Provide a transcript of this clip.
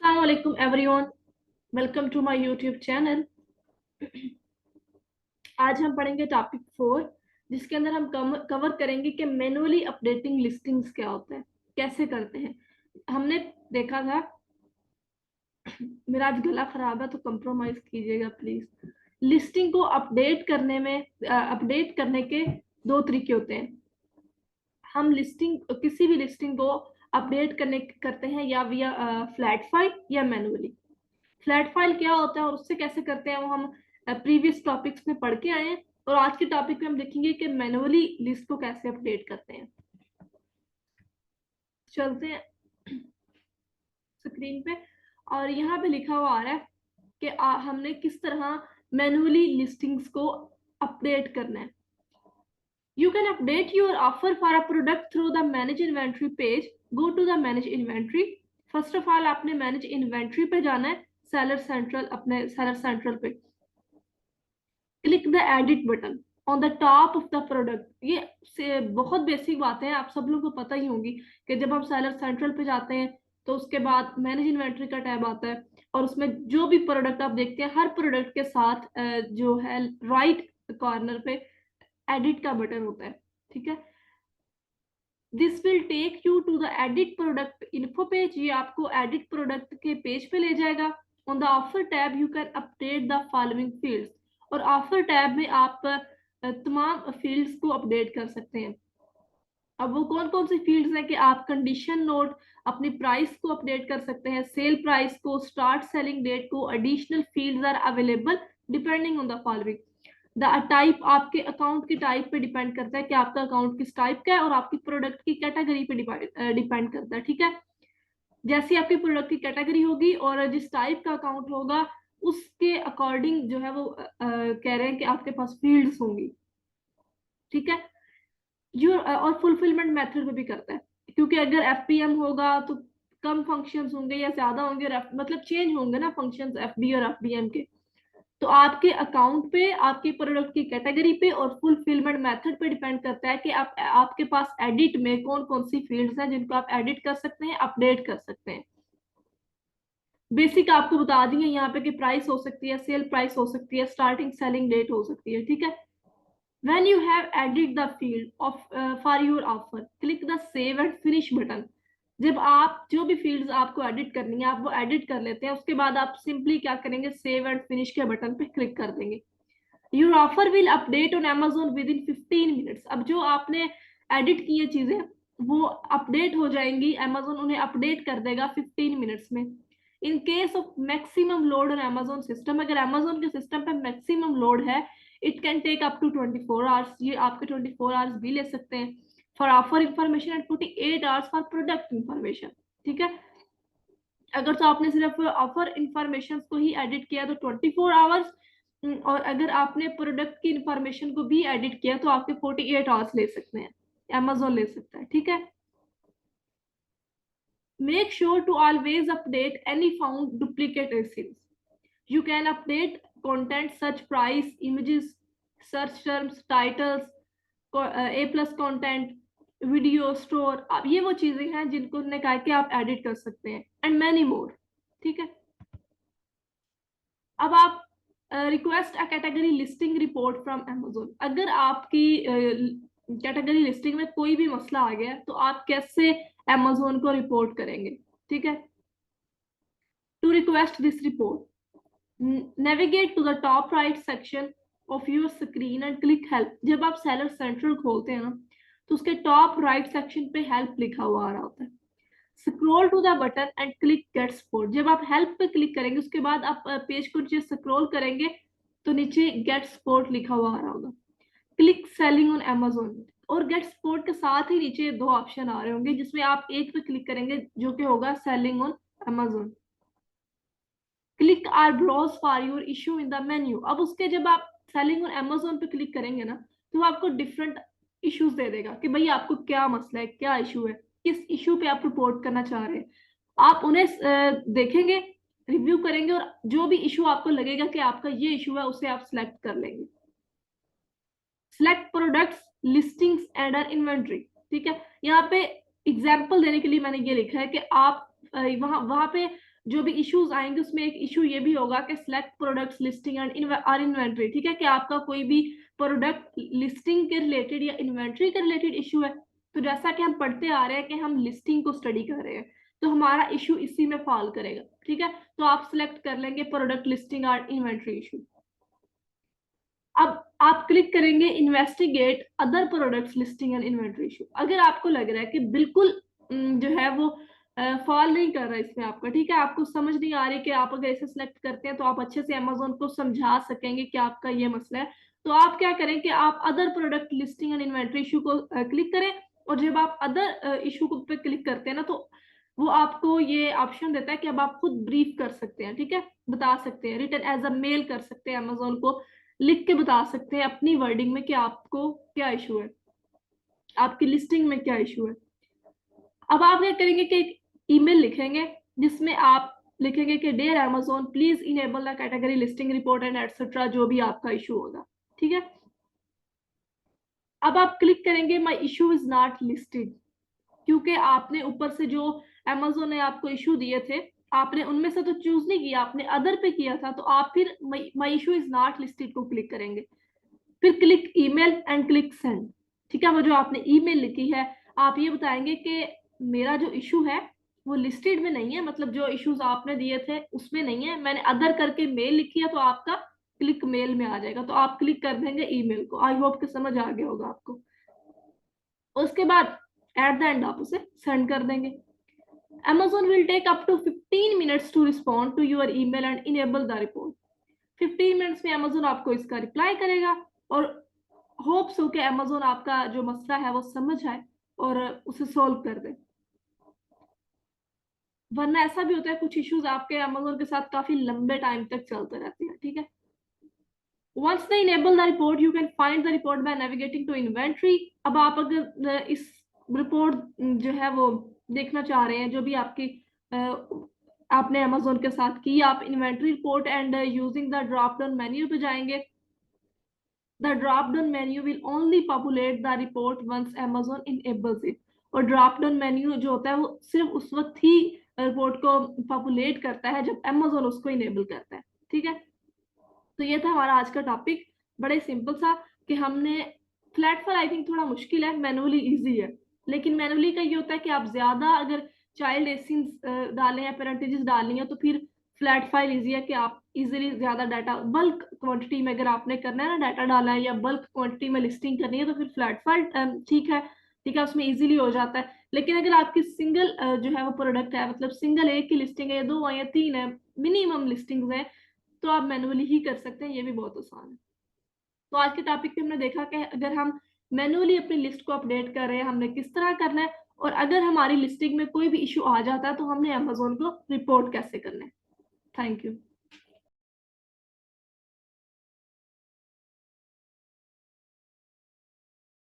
Assalamualaikum everyone, welcome to my YouTube channel। आज हम पढ़ेंगे टॉपिक 4 जिसके अंदर हम कवर करेंगे कि मैनुअली अपडेटिंग लिस्टिंग्स क्या होता है, कैसे करते हैं। हमने देखा था, मेरा आज गला खराब है तो कंप्रोमाइज कीजिएगा प्लीज। लिस्टिंग को अपडेट करने के दो तरीके होते हैं। हम किसी भी लिस्टिंग को अपडेट करते हैं या विया फ्लैट फाइल या मैनुअली। फ्लैट फाइल क्या होता है और उससे कैसे करते हैं वो हम प्रीवियस टॉपिक्स में पढ़ के आए हैं, और आज के टॉपिक में हम देखेंगे कि मैनुअली लिस्ट को कैसे अपडेट करते हैं। चलते हैं स्क्रीन पे, और यहाँ पे लिखा हुआ आ रहा है कि हमने किस तरह मैनुअली लिस्टिंग्स को अपडेट करना है। You can update your offer for a product through the manage inventory page. Go to the manage inventory. First of all आपने manage inventory पे जाना है, seller central, अपने seller central पे click the edit button on the top of the product. ये बहुत basic बातें हैं, आप सब लोगों को पता ही होंगी कि जब हम सेलर सेंट्रल पे जाते हैं तो उसके बाद मैनेज इन्वेंट्री का टैब आता है, और उसमें जो भी प्रोडक्ट आप देखते हैं हर प्रोडक्ट के साथ जो है राइट कॉर्नर पे एडिट का बटन होता है। ठीक है, this will take you to the edit product info page. ये आपको एडिट प्रोडक्ट के पेज पे ले जाएगा। On the offer tab you can update the following fields, और ऑफर टैब में आप तमाम फील्ड्स को अपडेट कर सकते हैं। अब वो कौन कौन सी फील्ड्स हैं कि आप कंडीशन नोट, अपनी प्राइस को अपडेट कर सकते हैं, सेल प्राइस को, स्टार्ट सेलिंग डेट को। Additional fields are available depending on the following. The type आपके अकाउंट की टाइप पे डिपेंड करता है कि आपका अकाउंट किस टाइप का है, और आपकी प्रोडक्ट की कैटेगरी पे डिपेंड करता है। ठीक है, जैसी आपकी प्रोडक्ट की कैटेगरी होगी और जिस टाइप का अकाउंट होगा उसके अकॉर्डिंग जो है वो कह रहे हैं कि आपके पास फील्ड्स होंगी। ठीक है, जो और फुलफिलमेंट मेथड पे भी करता है, क्योंकि अगर एफपीएम होगा तो कम फंक्शंस होंगे या ज्यादा होंगे, मतलब चेंज होंगे ना फंक्शंस एफबी और एफबीएम के। तो आपके अकाउंट पे, आपके प्रोडक्ट की कैटेगरी पे और फुलफिलमेंट मेथड पे डिपेंड करता है कि आपके पास एडिट में कौन कौन सी फील्ड्स हैं जिनको आप एडिट कर सकते हैं, अपडेट कर सकते हैं। बेसिक आपको बता दिए यहाँ पे कि प्राइस हो सकती है, सेल प्राइस हो सकती है, स्टार्टिंग सेलिंग डेट हो सकती है। ठीक है, when you have added the field of for your offer, click the save and finish button। जब आप जो भी फील्ड्स आपको एडिट करनी है आप वो एडिट कर लेते हैं, उसके बाद आप सिंपली क्या करेंगे, सेव एंड फिनिश के बटन पे क्लिक कर देंगे। Your offer will update on Amazon with in 15 minutes. अब जो आपने एडिट की है चीजें वो अपडेट हो जाएंगी, Amazon उन्हें अपडेट कर देगा 15 मिनट्स में। In case of maximum load on Amazon system, अगर Amazon के सिस्टम पे मैक्सिमम लोड है, it can take up to 24 hours. ये आपके 24 आवर्स भी ले सकते हैं for offer information and 48 hours for product information. ठीक है, अगर तो आपने सिर्फ ऑफर इंफॉर्मेशन को ही एडिट किया तो 24 आवर्स, और अगर आपने प्रोडक्ट की इंफॉर्मेशन को भी एडिट किया तो आपके 48 आवर्स ले सकते हैं, Amazon ले सकता है। ठीक है, make sure to always update any found duplicate receipts। You can update content such price, images, search terms, titles, A plus content, video store. अब ये वो चीजें हैं जिनको उन्होंने कहा कि आप एडिट कर सकते हैं, एंड मैनी मोर। ठीक है, अब आप request a category listing report from Amazon। अगर आपकी कैटेगरी लिस्टिंग में कोई भी मसला आ गया तो आप कैसे Amazon को रिपोर्ट करेंगे। ठीक है, to request this report, navigate to the top right section of your screen and click help। जब आप सेलर सेंट्रल खोलते हैं ना तो उसके टॉप राइट सेक्शन पे हेल्प लिखा हुआ आ रहा होता है। Scroll to the button and click get support. जब आप हेल्प पे क्लिक करेंगे उसके बाद आप पेज को नीचे स्क्रॉल करेंगे तो नीचे गेट सपोर्ट लिखा हुआ आ रहा होगा। क्लिक सेलिंग ऑन Amazon, और गेट सपोर्ट के साथ ही नीचे दो ऑप्शन आ रहे होंगे जिसमें आप एक पे क्लिक करेंगे जो कि होगा selling on Amazon। Click or browse for your issue in the menu. अब उसके जब आप सेलिंग ऑन Amazon पे क्लिक करेंगे ना तो आपको डिफरेंट इश्यूज दे देगा कि भाई आपको क्या मसला है, क्या इशू है, किस इशू पे आप रिपोर्ट करना चाह रहे हैं। आप उन्हें देखेंगे, रिव्यू करेंगे, और जो भी इशू आपको लगेगा कि आपका ये इशू है उसे आप सिलेक्ट कर लेंगे। Select products, listings and inventory. ठीक है, यहाँ पे एग्जाम्पल देने के लिए मैंने ये लिखा है कि आप वहां पे जो भी इश्यूज आएंगे उसमें एक इशू ये भी होगा कि select products listing and or inventory, ठीक है, कि आपका कोई भी प्रोडक्ट लिस्टिंग के रिलेटेड या इन्वेंट्री के रिलेटेड इशू है। तो जैसा कि हम पढ़ते आ रहे हैं कि हम लिस्टिंग को स्टडी कर रहे हैं, तो हमारा इशू इसी में फॉल करेगा, ठीक है। तो आप सिलेक्ट कर लेंगे प्रोडक्ट लिस्टिंग और इन्वेंट्री इशू। अब आप क्लिक करेंगे investigate other products listing and inventory issue. अगर आपको लग रहा है कि बिल्कुल जो है वो फॉल नहीं कर रहा है इसमें आपका, ठीक है, आपको समझ नहीं आ रही कि आप अगर इसे सिलेक्ट करते हैं तो आप अच्छे से अमेजोन को समझा सकेंगे कि आपका ये मसला है, तो आप क्या करें कि आप other product listing and inventory issue को क्लिक करें। और जब आप अदर इशू पे क्लिक करते हैं ना, तो वो आपको ये ऑप्शन देता है कि अब आप खुद ब्रीफ कर सकते हैं, ठीक है, बता सकते हैं, रिटन एज अ मेल कर सकते हैं अमेजोन को, लिख के बता सकते हैं अपनी वर्डिंग में कि आपको क्या इशू है, आपकी लिस्टिंग में क्या इशू है। अब आप क्या करेंगे कि एक ईमेल लिखेंगे जिसमें आप लिखेंगे कि dear Amazon please enable the category listing report and etcetera, जो भी आपका इशू होगा, ठीक है। अब आप क्लिक करेंगे my issue is not listed, क्योंकि आपने ऊपर से जो अमेजोन ने आपको इशू दिए थे, आपने उनमें से तो चूज नहीं किया, आपने अदर पे किया था, तो आप फिर my issue is not listed को क्लिक करेंगे। फिर click email and click send, ठीक है। वो जो आपने ईमेल लिखी है, आप ये बताएंगे कि मेरा जो इशू है वो लिस्टेड में नहीं है, मतलब जो इश्यूज आपने दिए थे उसमें नहीं है, मैंने अदर करके मेल लिखी है, तो आपका क्लिक मेल में आ जाएगा, तो आप क्लिक कर देंगे ईमेल को। आई होप कि समझ आ गया होगा आपको। उसके बाद एट द एंड आप उसे सेंड कर देंगे। Amazon will take up to 15 minutes to respond to your email and enable the report. 15 minutes में Amazon आपको इसका रिप्लाई करेगा, और होप्स हो कि Amazon आपका जो मसला है वो समझ आए और उसे सॉल्व कर दे। वरना ऐसा भी होता है कुछ इश्यूज आपके Amazon के साथ काफी लंबे टाइम तक चलते रहते हैं, ठीक है। Once they enable the report, you can find the report by navigating to inventory. अब आप अगर इस रिपोर्ट जो है वो देखना चाह रहे हैं, जो भी आपकी आपने Amazon के साथ की, आप inventory report and using the drop down menu पे जाएंगे। The drop down menu will only populate the report once Amazon enables it. और ड्रॉप डाउन मेन्यू जो होता है वो सिर्फ उस वक्त ही रिपोर्ट को पॉपुलेट करता है जब Amazon उसको इनेबल करता है, ठीक है। तो ये था हमारा आज का टॉपिक, बड़े सिंपल सा कि हमने फ्लैट फाइल, आई थिंक थोड़ा मुश्किल है, मैनुअली इजी है, लेकिन मैनुअली का ये होता है कि आप ज्यादा अगर चाइल्ड एसिंस डालें या पेरेंटेजेस डालनी है तो फिर फ्लैट फाइल इजी है कि आप इजीली ज्यादा डाटा बल्क क्वांटिटी में अगर आपने करना है ना, डाटा डाला है या बल्क क्वांटिटी में लिस्टिंग करनी है, तो फिर फ्लैट फाइल ठीक है, ठीक है, उसमें इजीली हो जाता है। लेकिन अगर आपकी सिंगल जो है वो प्रोडक्ट है, मतलब सिंगल एक की लिस्टिंग है या दो है या तीन है, मिनिमम लिस्टिंग्स है, तो आप मैनुअली ही कर सकते हैं, ये भी बहुत आसान है। तो आज के टॉपिक पे हमने देखा कि अगर हम मैनुअली अपनी लिस्ट को अपडेट कर रहे हैं हमने किस तरह करना है, और अगर हमारी लिस्टिंग में कोई भी इशू आ जाता है तो हमने अमेजोन को रिपोर्ट कैसे करना है। Thank you.